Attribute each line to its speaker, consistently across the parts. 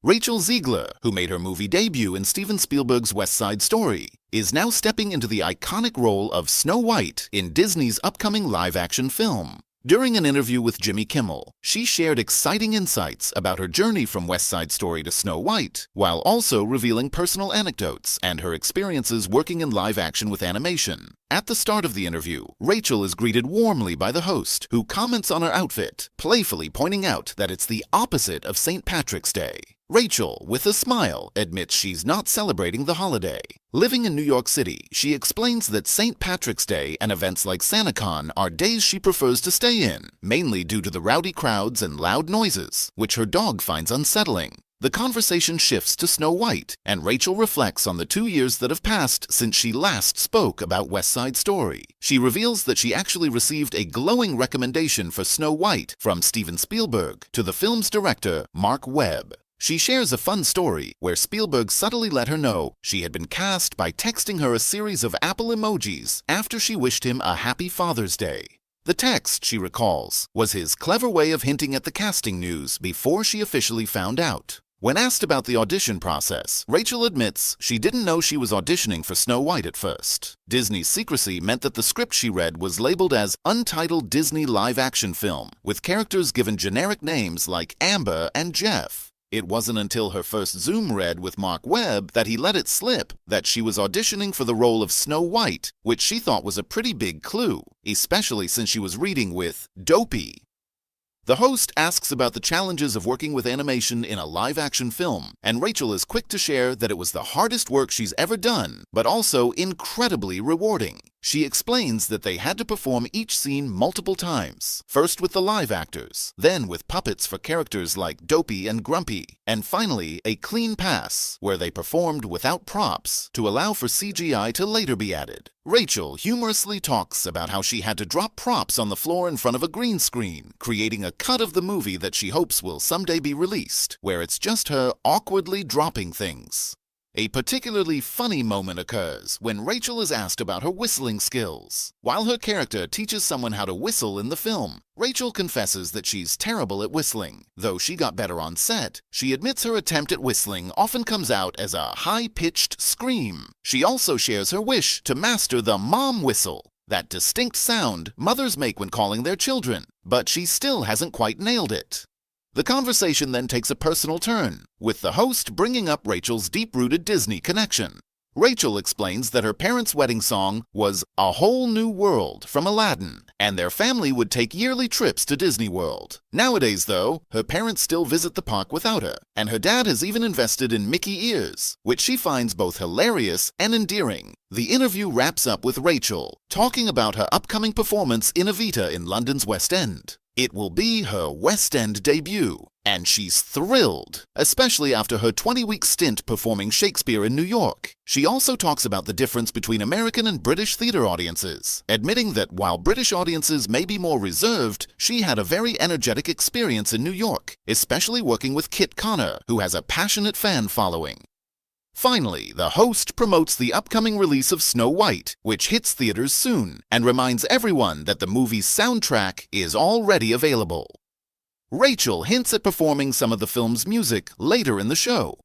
Speaker 1: Rachel Zegler, who made her movie debut in Steven Spielberg's West Side Story, is now stepping into the iconic role of Snow White in Disney's upcoming live-action film. During an interview with Jimmy Kimmel, she shared exciting insights about her journey from West Side Story to Snow White, while also revealing personal anecdotes and her experiences working in live action with animation. At the start of the interview, Rachel is greeted warmly by the host, who comments on her outfit, playfully pointing out that it's the opposite of St. Patrick's Day. Rachel, with a smile, admits she's not celebrating the holiday. Living in New York City, she explains that St. Patrick's Day and events like SantaCon are days she prefers to stay in, mainly due to the rowdy crowds and loud noises, which her dog finds unsettling. The conversation shifts to Snow White, and Rachel reflects on the 2 years that have passed since she last spoke about West Side Story. She reveals that she actually received a glowing recommendation for Snow White from Steven Spielberg to the film's director, Mark Webb. She shares a fun story where Spielberg subtly let her know she had been cast by texting her a series of Apple emojis after she wished him a happy Father's Day. The text, she recalls, was his clever way of hinting at the casting news before she officially found out. When asked about the audition process, Rachel admits she didn't know she was auditioning for Snow White at first. Disney's secrecy meant that the script she read was labeled as Untitled Disney Live-Action Film, with characters given generic names like Amber and Jeff. It wasn't until her first Zoom read with Mark Webb that he let it slip that she was auditioning for the role of Snow White, which she thought was a pretty big clue, especially since she was reading with Dopey. The host asks about the challenges of working with animation in a live-action film, and Rachel is quick to share that it was the hardest work she's ever done, but also incredibly rewarding. She explains that they had to perform each scene multiple times, first with the live actors, then with puppets for characters like Dopey and Grumpy, and finally a clean pass, where they performed without props to allow for CGI to later be added. Rachel humorously talks about how she had to drop props on the floor in front of a green screen, creating a cut of the movie that she hopes will someday be released, where it's just her awkwardly dropping things. A particularly funny moment occurs when Rachel is asked about her whistling skills. While her character teaches someone how to whistle in the film, Rachel confesses that she's terrible at whistling. Though she got better on set, she admits her attempt at whistling often comes out as a high-pitched scream. She also shares her wish to master the mom whistle, that distinct sound mothers make when calling their children, but she still hasn't quite nailed it. The conversation then takes a personal turn, with the host bringing up Rachel's deep-rooted Disney connection. Rachel explains that her parents' wedding song was A Whole New World from Aladdin, and their family would take yearly trips to Disney World. Nowadays, though, her parents still visit the park without her, and her dad has even invested in Mickey ears, which she finds both hilarious and endearing. The interview wraps up with Rachel talking about her upcoming performance in Evita in London's West End. It will be her West End debut, and she's thrilled, especially after her 20-week stint performing Shakespeare in New York. She also talks about the difference between American and British theater audiences, admitting that while British audiences may be more reserved, she had a very energetic experience in New York, especially working with Kit Connor, who has a passionate fan following. Finally, the host promotes the upcoming release of Snow White, which hits theaters soon, and reminds everyone that the movie's soundtrack is already available. Rachel hints at performing some of the film's music later in the show.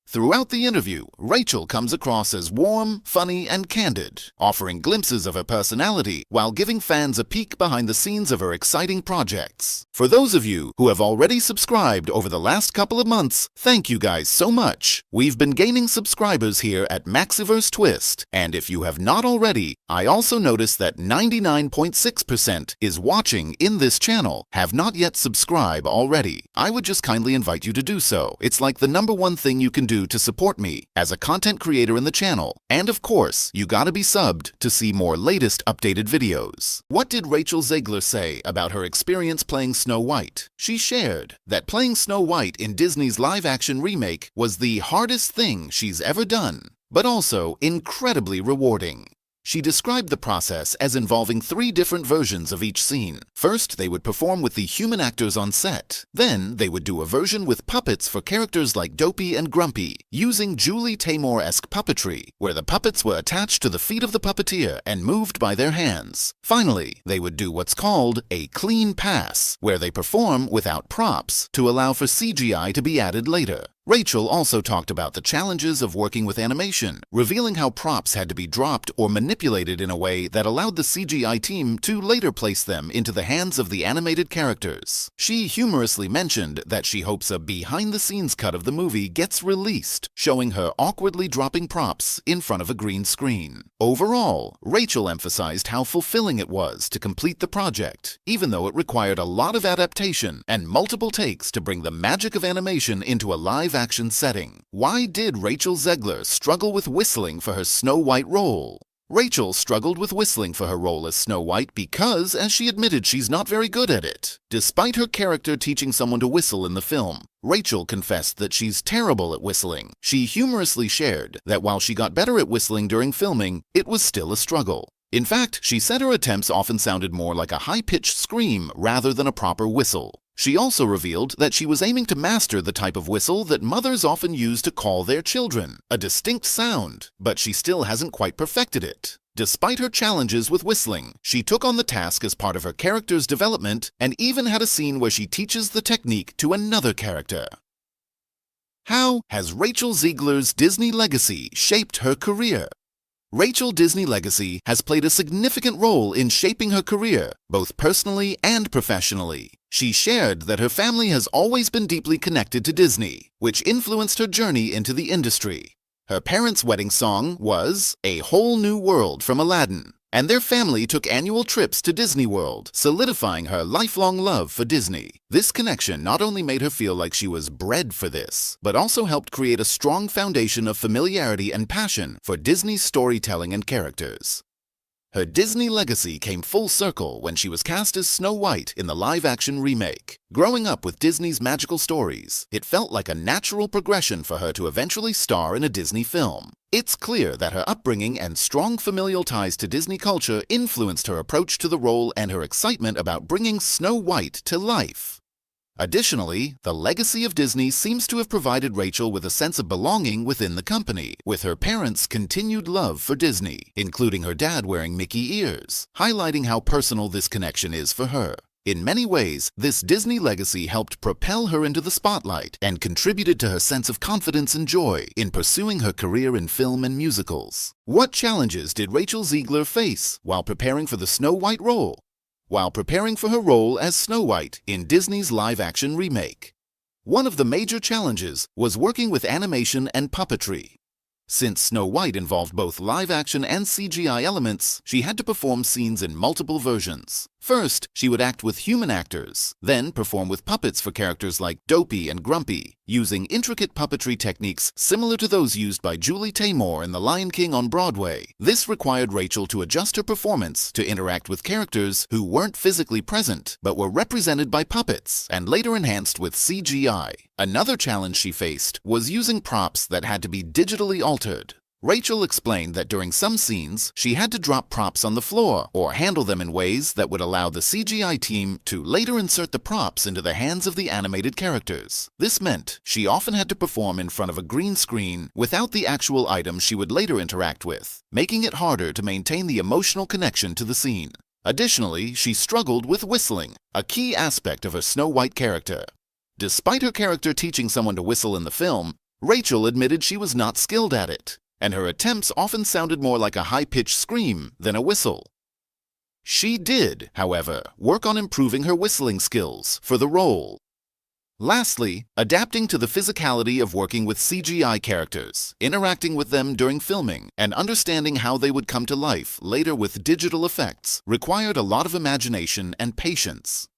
Speaker 1: Throughout the interview, Rachel comes across as warm, funny, and candid, offering glimpses of her personality while giving fans a peek behind the scenes of her exciting projects. For those of you who have already subscribed over the last couple of months, thank you guys so much. We've been gaining subscribers here at Maxiverse Twist, and if you have not already, I also noticed that 99.6% is watching in this channel have not yet subscribed already. I would just kindly invite you to do so. It's like the #1 thing you can do to support me as a content creator in the channel. And of course, you gotta be subbed to see more latest updated videos. What did Rachel Zegler say about her experience playing Snow White? She shared that playing Snow White in Disney's live-action remake was the hardest thing she's ever done, but also incredibly rewarding. She described the process as involving 3 different versions of each scene. First, they would perform with the human actors on set. Then, they would do a version with puppets for characters like Dopey and Grumpy, using Julie Taymor-esque puppetry, where the puppets were attached to the feet of the puppeteer and moved by their hands. Finally, they would do what's called a clean pass, where they perform without props to allow for CGI to be added later. Rachel also talked about the challenges of working with animation, revealing how props had to be dropped or manipulated in a way that allowed the CGI team to later place them into the hands of the animated characters. She humorously mentioned that she hopes a behind-the-scenes cut of the movie gets released, showing her awkwardly dropping props in front of a green screen. Overall, Rachel emphasized how fulfilling it was to complete the project, even though it required a lot of adaptation and multiple takes to bring the magic of animation into a live-action setting. Why did Rachel Zegler struggle with whistling for her Snow White role? Rachel struggled with whistling for her role as Snow White because, as she admitted, she's not very good at it. Despite her character teaching someone to whistle in the film, Rachel confessed that she's terrible at whistling. She humorously shared that while she got better at whistling during filming, it was still a struggle. In fact, she said her attempts often sounded more like a high-pitched scream rather than a proper whistle. She also revealed that she was aiming to master the type of whistle that mothers often use to call their children, a distinct sound, but she still hasn't quite perfected it. Despite her challenges with whistling, she took on the task as part of her character's development and even had a scene where she teaches the technique to another character. How has Rachel Zegler's Disney legacy shaped her career? Rachel Disney legacy has played a significant role in shaping her career, both personally and professionally. She shared that her family has always been deeply connected to Disney, which influenced her journey into the industry. Her parents' wedding song was A Whole New World from Aladdin, and their family took annual trips to Disney World, solidifying her lifelong love for Disney. This connection not only made her feel like she was bred for this, but also helped create a strong foundation of familiarity and passion for Disney's storytelling and characters. Her Disney legacy came full circle when she was cast as Snow White in the live-action remake. Growing up with Disney's magical stories, it felt like a natural progression for her to eventually star in a Disney film. It's clear that her upbringing and strong familial ties to Disney culture influenced her approach to the role and her excitement about bringing Snow White to life. Additionally, the legacy of Disney seems to have provided Rachel with a sense of belonging within the company, with her parents' continued love for Disney, including her dad wearing Mickey ears, highlighting how personal this connection is for her. In many ways, this Disney legacy helped propel her into the spotlight and contributed to her sense of confidence and joy in pursuing her career in film and musicals. What challenges did Rachel Zegler face while preparing for the Snow White role? While preparing for her role as Snow White in Disney's live-action remake. One of the major challenges was working with animation and puppetry. Since Snow White involved both live-action and CGI elements, she had to perform scenes in multiple versions. First, she would act with human actors, then perform with puppets for characters like Dopey and Grumpy, using intricate puppetry techniques similar to those used by Julie Taymor in The Lion King on Broadway. This required Rachel to adjust her performance to interact with characters who weren't physically present, but were represented by puppets and later enhanced with CGI. Another challenge she faced was using props that had to be digitally altered. Rachel explained that during some scenes, she had to drop props on the floor or handle them in ways that would allow the CGI team to later insert the props into the hands of the animated characters. This meant she often had to perform in front of a green screen without the actual items she would later interact with, making it harder to maintain the emotional connection to the scene. Additionally, she struggled with whistling, a key aspect of her Snow White character. Despite her character teaching someone to whistle in the film, Rachel admitted she was not skilled at it, and her attempts often sounded more like a high-pitched scream than a whistle. She did, however, work on improving her whistling skills for the role. Lastly, adapting to the physicality of working with CGI characters, interacting with them during filming, and understanding how they would come to life later with digital effects required a lot of imagination and patience.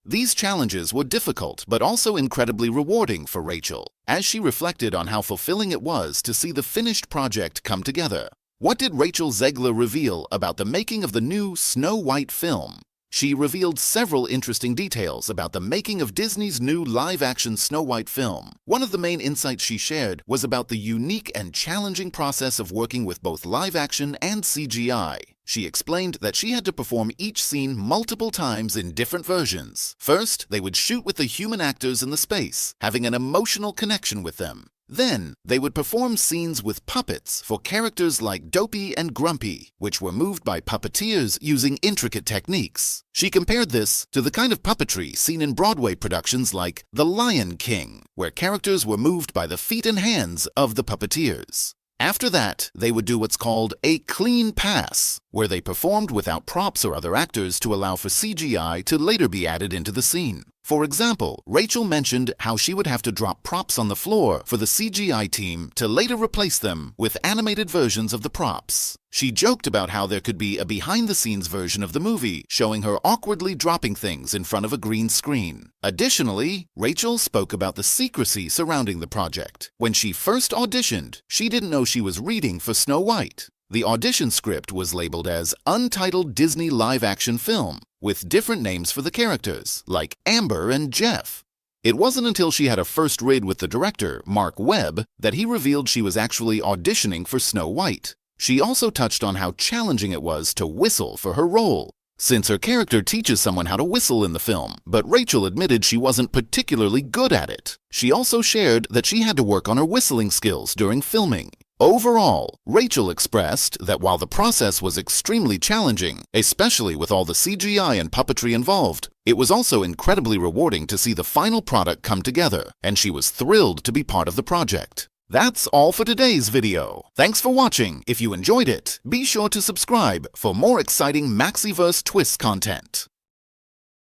Speaker 1: These challenges were difficult but also incredibly rewarding for Rachel, as she reflected on how fulfilling it was to see the finished project come together. What did Rachel Zegler reveal about the making of the new Snow White film? She revealed several interesting details about the making of Disney's new live-action Snow White film. One of the main insights she shared was about the unique and challenging process of working with both live-action and CGI. She explained that she had to perform each scene multiple times in different versions. First, they would shoot with the human actors in the space, having an emotional connection with them. Then, they would perform scenes with puppets for characters like Dopey and Grumpy, which were moved by puppeteers using intricate techniques. She compared this to the kind of puppetry seen in Broadway productions like The Lion King, where characters were moved by the feet and hands of the puppeteers. After that, they would do what's called a clean pass, where they performed without props or other actors to allow for CGI to later be added into the scene. For example, Rachel mentioned how she would have to drop props on the floor for the CGI team to later replace them with animated versions of the props. She joked about how there could be a behind-the-scenes version of the movie showing her awkwardly dropping things in front of a green screen. Additionally, Rachel spoke about the secrecy surrounding the project. When she first auditioned, she didn't know she was reading for Snow White. The audition script was labeled as Untitled Disney Live-Action Film, with different names for the characters, like Amber and Jeff. It wasn't until she had a first read with the director, Mark Webb, that he revealed she was actually auditioning for Snow White. She also touched on how challenging it was to whistle for her role, since her character teaches someone how to whistle in the film, but Rachel admitted she wasn't particularly good at it. She also shared that she had to work on her whistling skills during filming. Overall, Rachel expressed that while the process was extremely challenging, especially with all the CGI and puppetry involved, it was also incredibly rewarding to see the final product come together, and she was thrilled to be part of the project. That's all for today's video. Thanks for watching. If you enjoyed it, be sure to subscribe for more exciting Maxiverse Twist content.